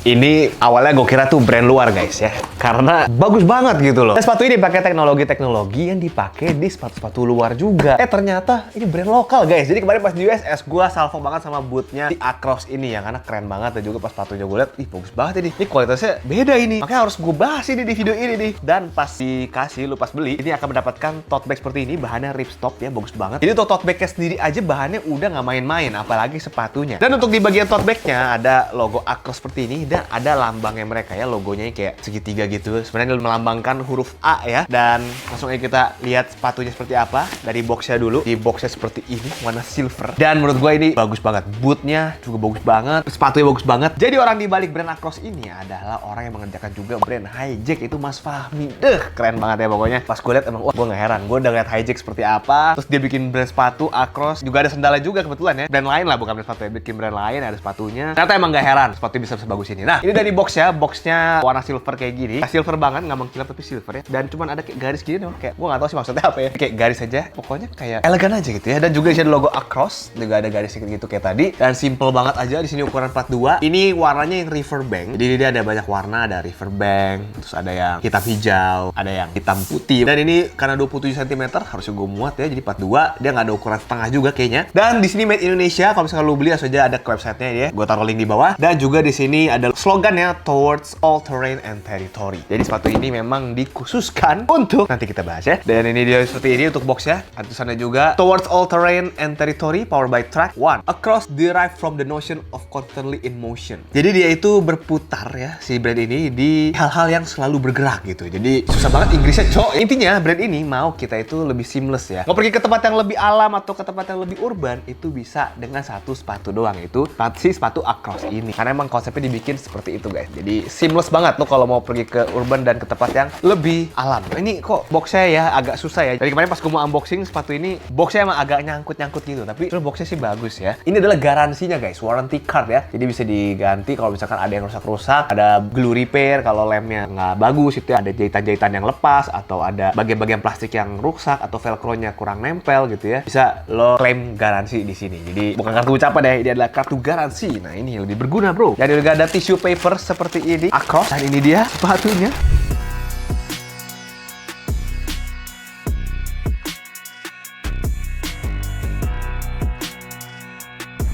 Ini awalnya gue kira tuh brand luar guys ya, karena bagus banget gitu loh. Dan sepatu ini pakai teknologi yang dipakai di sepatu-sepatu luar juga. Ternyata ini brand lokal guys. Jadi kemarin pas di USS gue salvo banget sama bootnya di Across ini ya, karena keren banget. Dan juga pas sepatunya gue liat, ih bagus banget ini kualitasnya beda ini. Makanya harus gue bahas ini di video ini nih. Dan pas dikasih, lu pas beli, ini akan mendapatkan tote bag seperti ini, bahannya ripstop ya, bagus banget. Jadi untuk tote bagnya sendiri aja bahannya udah nggak main-main, apalagi sepatunya. Dan untuk di bagian tote bagnya ada logo Across seperti ini. Dan ada lambangnya mereka ya, logonya kayak segitiga gitu. Sebenarnya melambangkan huruf A ya. Dan langsung aja kita lihat sepatunya seperti apa. Dari boxnya dulu. Di boxnya seperti ini, warna silver. Dan menurut gue ini bagus banget. Bootnya juga bagus banget. Sepatunya bagus banget. Jadi orang di balik brand Across ini adalah orang yang mengerjakan juga brand Hijack, itu Mas Fahmi. Keren banget ya pokoknya. Pas gue lihat emang, wah gue gak heran. Gue udah lihat Hijack seperti apa. Terus dia bikin brand sepatu Across. Juga ada sendalnya juga kebetulan ya. Brand lain lah, bukan brand sepatu ya. Bikin brand lain, ada sepatunya. Ternyata emang gak heran sepatu bisa sebagus ini. Nah, ini dari box ya. Boxnya warna silver kayak gini. Silver banget, nggak mengkilap tapi silver ya. Dan cuman ada kayak garis gini nih. Kayak gue nggak tahu sih maksudnya apa ya. Kayak garis aja. Pokoknya kayak elegan aja gitu ya. Dan juga di sini ada logo Across. Juga ada garis gitu kayak tadi. Dan simple banget aja. Di sini ukuran 42. Ini warnanya yang riverbank. Jadi dia ada banyak warna. Ada riverbank. Terus ada yang hitam hijau. Ada yang hitam putih. Dan ini karena 27 cm harusnya gue muat ya. Jadi 42. Dia nggak ada ukuran setengah juga kayaknya. Dan di sini made Indonesia. Kalau misalkan lu beli langsung aja ada ke websitenya ya. Gue taruh link di bawah. Dan juga di sini ada slogannya Towards All Terrain and Territory. Jadi sepatu ini memang dikhususkan untuk, nanti kita bahas ya. Dan ini dia seperti ini untuk boxnya. Ada tulisannya juga Towards All Terrain and Territory, powered by Track One. Across derived from the notion of constantly in motion. Jadi dia itu berputar ya, si brand ini di hal-hal yang selalu bergerak gitu. Jadi susah banget Inggrisnya cok. Intinya brand ini mau kita itu lebih seamless ya. Mau pergi ke tempat yang lebih alam atau ke tempat yang lebih urban, itu bisa dengan satu sepatu doang. Itu si sepatu Across ini. Karena emang konsepnya dibikin seperti itu guys. Jadi seamless banget lo kalau mau pergi ke urban dan ke tempat yang lebih alam. Ini kok boxnya ya agak susah ya. Dari kemarin pas gue mau unboxing sepatu ini, boxnya emang agak nyangkut-nyangkut gitu. Tapi terus boxnya sih bagus ya. Ini adalah garansinya guys, warranty card ya. Jadi bisa diganti kalau misalkan ada yang rusak-rusak, ada glue repair kalau lemnya nggak bagus, itu ada jahitan-jahitan yang lepas, atau ada bagian-bagian plastik yang rusak, atau velcro-nya kurang nempel gitu ya. Bisa lo klaim garansi di sini. Jadi bukan kartu ucapan ya, ini adalah kartu garansi. Nah ini lebih berguna bro. Dan juga ada tissue paper seperti ini Across. Dan ini dia sepatunya.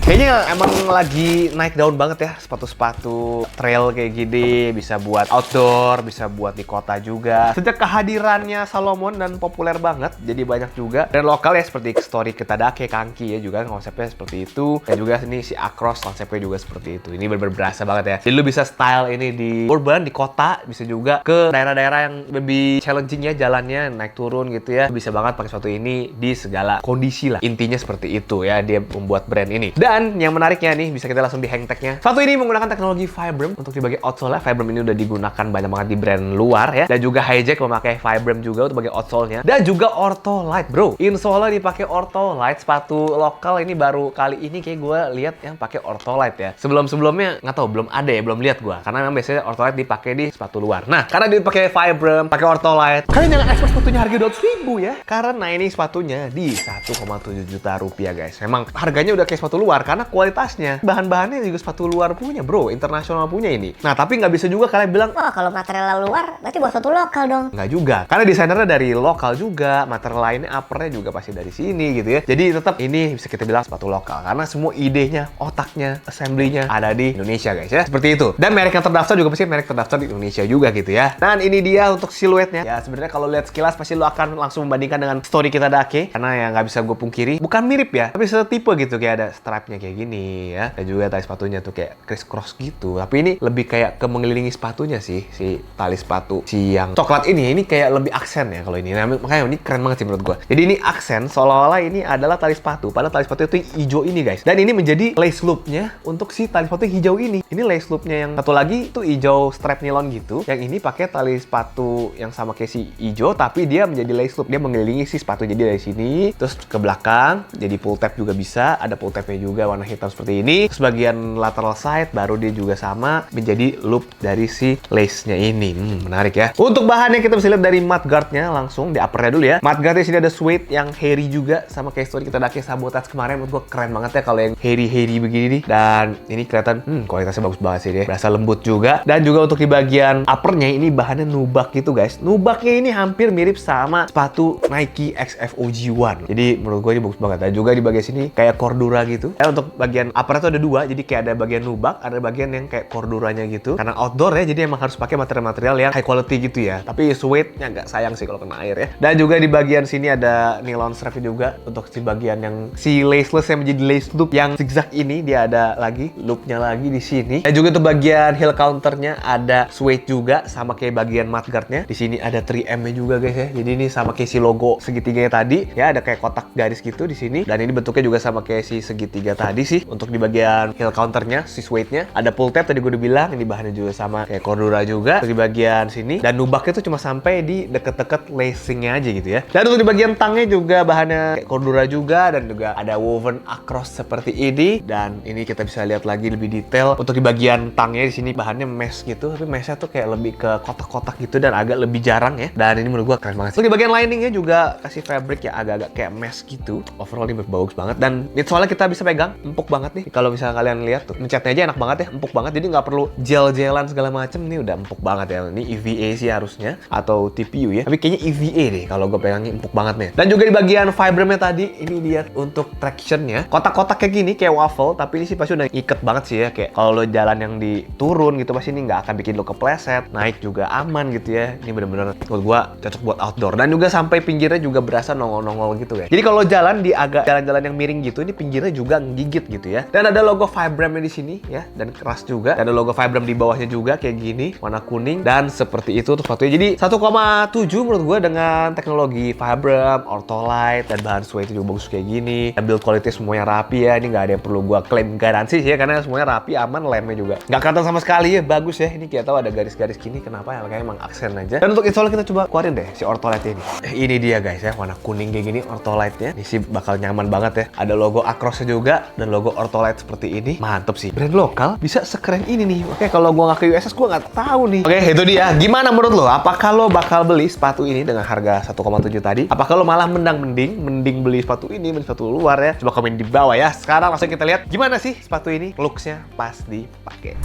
Kayaknya emang lagi naik daun banget ya sepatu-sepatu trail kayak gini. Bisa buat outdoor, bisa buat di kota juga. Sejak kehadirannya Salomon dan populer banget, jadi banyak juga brand lokal ya seperti Story Kitadake, Kanki ya juga konsepnya seperti itu. Dan juga ini si Across konsepnya juga seperti itu. Ini bener-bener berasa banget ya. Jadi lu bisa style ini di urban, di kota, bisa juga ke daerah-daerah yang lebih challenging ya jalannya, naik turun gitu ya. Bisa banget pakai sepatu ini di segala kondisi lah. Intinya seperti itu ya, dia membuat brand ini. Dan yang menariknya nih, bisa kita langsung di hang tag-nya. Sepatu ini menggunakan teknologi Vibram untuk di bagian outsole-nya. Vibram ini udah digunakan banyak banget di brand luar ya. Dan juga Hijack memakai Vibram juga untuk bagian outsole-nya. Dan juga Ortholite bro. Insole dipakai Ortholite. Sepatu lokal ini baru kali ini kayak gue lihat yang pakai Ortholite ya. Sebelum-sebelumnya nggak tahu, belum ada ya, belum lihat gue. Karena memang biasanya Ortholite dipakai di sepatu luar. Nah, karena dia pakai Vibram, pakai Ortholite, kalian jangan ekspor sepatunya harga 200.000 ya. Karena ini sepatunya di 1,7 juta rupiah guys. Memang harganya udah kayak sepatu luar karena kualitasnya, bahan-bahannya juga sepatu luar punya bro, internasional punya ini. Nah tapi nggak bisa juga kalian bilang, wah kalau material luar berarti buat sepatu lokal dong. Nggak juga, karena desainernya dari lokal juga, material lainnya uppernya juga pasti dari sini gitu ya. Jadi tetap ini bisa kita bilang sepatu lokal karena semua idenya, otaknya, assembly-nya ada di Indonesia guys ya. Seperti itu. Dan merek yang terdaftar juga pasti merek terdaftar di Indonesia juga gitu ya. Dan ini dia untuk siluetnya. Ya sebenarnya kalau lihat sekilas pasti lo akan langsung membandingkan dengan Story Kitadake, karena ya nggak bisa gue pungkiri, bukan mirip ya, tapi setipe gitu, kayak ada stripe-nya kayak gini ya. Dan juga tali sepatunya tuh kayak criss-cross gitu. Tapi ini lebih kayak ke mengelilingi sepatunya sih, si tali sepatu si yang coklat ini kayak lebih aksen ya kalau ini. Nah, makanya ini keren banget sih menurut gua. Jadi ini aksen seolah-olah ini adalah tali sepatu, padahal tali sepatu itu yang hijau ini guys. Dan ini menjadi lace loop-nya untuk si tali sepatu yang hijau ini. Ini lace loop-nya yang satu lagi itu hijau strap nilon gitu. Yang ini pakai tali sepatu yang sama kayak si hijau, tapi dia menjadi lace loop. Dia mengelilingi si sepatu. Jadi dari sini terus ke belakang jadi pull tab juga bisa, ada pull tabnya juga warna warna hitam seperti ini. Terus bagian lateral side baru dia juga sama menjadi loop dari si lace-nya ini. Menarik ya. Untuk bahannya kita bisa lihat dari mudguard-nya langsung di upper-nya dulu ya. Mudguard-nya sini ada suede yang hairy juga sama kayak story kita pakai Sabotage kemarin. Menurut gua keren banget ya kalau yang hairy begini nih. Dan ini kelihatan kualitasnya bagus banget sih dia. Berasa lembut juga. Dan juga untuk di bagian upper-nya ini bahannya nubuck gitu guys. Nubuck-nya ini hampir mirip sama sepatu Nike XFOG1. Jadi menurut gue ini bagus banget. Dan juga di bagian sini kayak Cordura gitu. Untuk bagian upper itu ada dua. Jadi kayak ada bagian nubuck, ada bagian yang kayak Corduranya gitu. Karena outdoor ya, jadi emang harus pakai material-material yang high quality gitu ya. Tapi suede-nya agak sayang sih kalau kena air ya. Dan juga di bagian sini ada nylon strap juga untuk si bagian yang si laceless yang menjadi lace loop yang zigzag ini, dia ada lagi loopnya lagi di sini. Dan juga untuk bagian heel counternya ada suede juga sama kayak bagian mudguardnya. Di sini ada 3M-nya juga guys ya. Jadi ini sama kayak si logo segitiganya tadi ya, ada kayak kotak garis gitu di sini. Dan ini bentuknya juga sama kayak si segitiga tadi sih. Untuk di bagian heel counternya, si suede-nya ada pull tab tadi gue udah bilang. Ini bahannya juga sama kayak Cordura juga. Untuk di bagian sini dan nubucknya tuh cuma sampai di deket-deket lacing-nya aja gitu ya. Dan untuk di bagian tangnya juga bahannya kayak Cordura juga, dan juga ada woven across seperti ini. Dan ini kita bisa lihat lagi lebih detail. Untuk di bagian tangnya di sini bahannya mesh gitu, tapi meshnya tuh kayak lebih ke kotak-kotak gitu dan agak lebih jarang ya. Dan ini menurut gua keren banget sih. Untuk di bagian liningnya juga kasih fabric ya agak-agak kayak mesh gitu. Overall ini bagus banget. Dan soalnya kita bisa pegang, empuk banget nih. Kalau misalnya kalian lihat tuh, mencetnya aja enak banget ya, empuk banget. Jadi nggak perlu gel-gelan segala macem. Ini udah empuk banget ya. Ini EVA sih harusnya atau TPU ya. Tapi kayaknya EVA deh kalau gue pegangnya, empuk banget nih. Dan juga di bagian fibernya tadi, ini dia untuk tractionnya. Kotak-kotak kayak gini kayak waffle, tapi ini sih pasti udah iket banget sih ya. Kayak kalau lo jalan yang diturun gitu pasti ini nggak akan bikin lo kepleset. Naik juga aman gitu ya. Ini bener-bener menurut gue cocok buat outdoor. Dan juga sampai pinggirnya juga berasa nongol-nongol gitu ya. Jadi kalau jalan di agak jalan-jalan yang miring gitu, ini pinggirnya juga gigit gitu ya. Dan ada logo Vibram-nya di sini ya, dan keras juga. Dan ada logo Vibram di bawahnya juga kayak gini, warna kuning. Dan seperti itu untuk sepatunya. Jadi 1,7 menurut gue dengan teknologi Vibram, Ortholite, dan bahan suede juga bagus kayak gini. Dan build quality semuanya rapi ya. Ini nggak ada yang perlu gue klaim garansi sih ya, karena semuanya rapi, aman, lemnya juga nggak kelihatan sama sekali ya, bagus ya. Ini kita tahu ada garis-garis gini, kenapa ya? Kayaknya emang aksen aja. Dan untuk install kita coba keluarin deh si Ortholite ini. Ini dia guys ya, warna kuning kayak gini Ortholite-nya. Ini sih bakal nyaman banget ya. Ada logo Across-nya juga dan logo Ortholite seperti ini. Mantep sih. Brand lokal bisa sekeren ini nih. Oke, kalau gua nggak ke USS gua nggak tahu nih. Oke, itu dia. Gimana menurut lo? Apakah lo bakal beli sepatu ini dengan harga 1,7 tadi? Apakah lo malah mending beli sepatu ini, beli sepatu luar ya? Coba komen di bawah ya. Sekarang langsung kita lihat gimana sih sepatu ini looks-nya pas dipakai.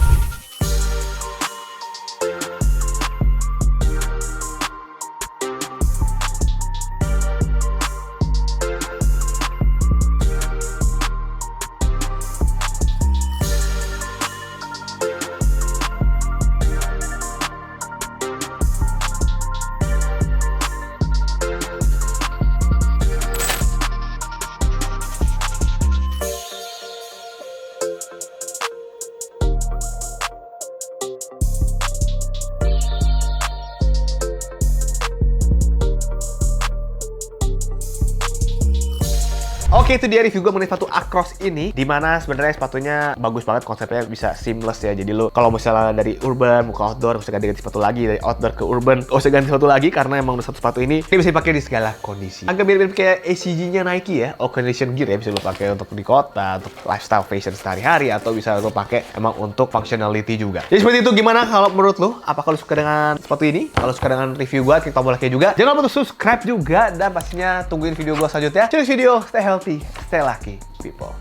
Oke, itu dia review gue mengenai sepatu Across ini. Dimana sebenarnya sepatunya bagus banget, konsepnya bisa seamless ya. Jadi lo kalau misalnya dari urban mau ke outdoor, bisa ganti-ganti sepatu lagi. Dari outdoor ke urban, bisa ganti sepatu lagi karena emang satu sepatu ini bisa dipakai di segala kondisi. Agak mirip-mirip kayak ACG-nya Nike ya, all condition gear ya. Bisa lo pakai untuk di kota, untuk lifestyle fashion sehari-hari, atau bisa lo pakai emang untuk functionality juga. Jadi seperti itu. Gimana kalau menurut lo? Apakah lo suka dengan sepatu ini? Kalau suka dengan review gue, klik tombol like juga. Jangan lupa untuk subscribe juga, dan pastinya tungguin video gue selanjutnya. Cheers video, stay healthy, stay lucky, people.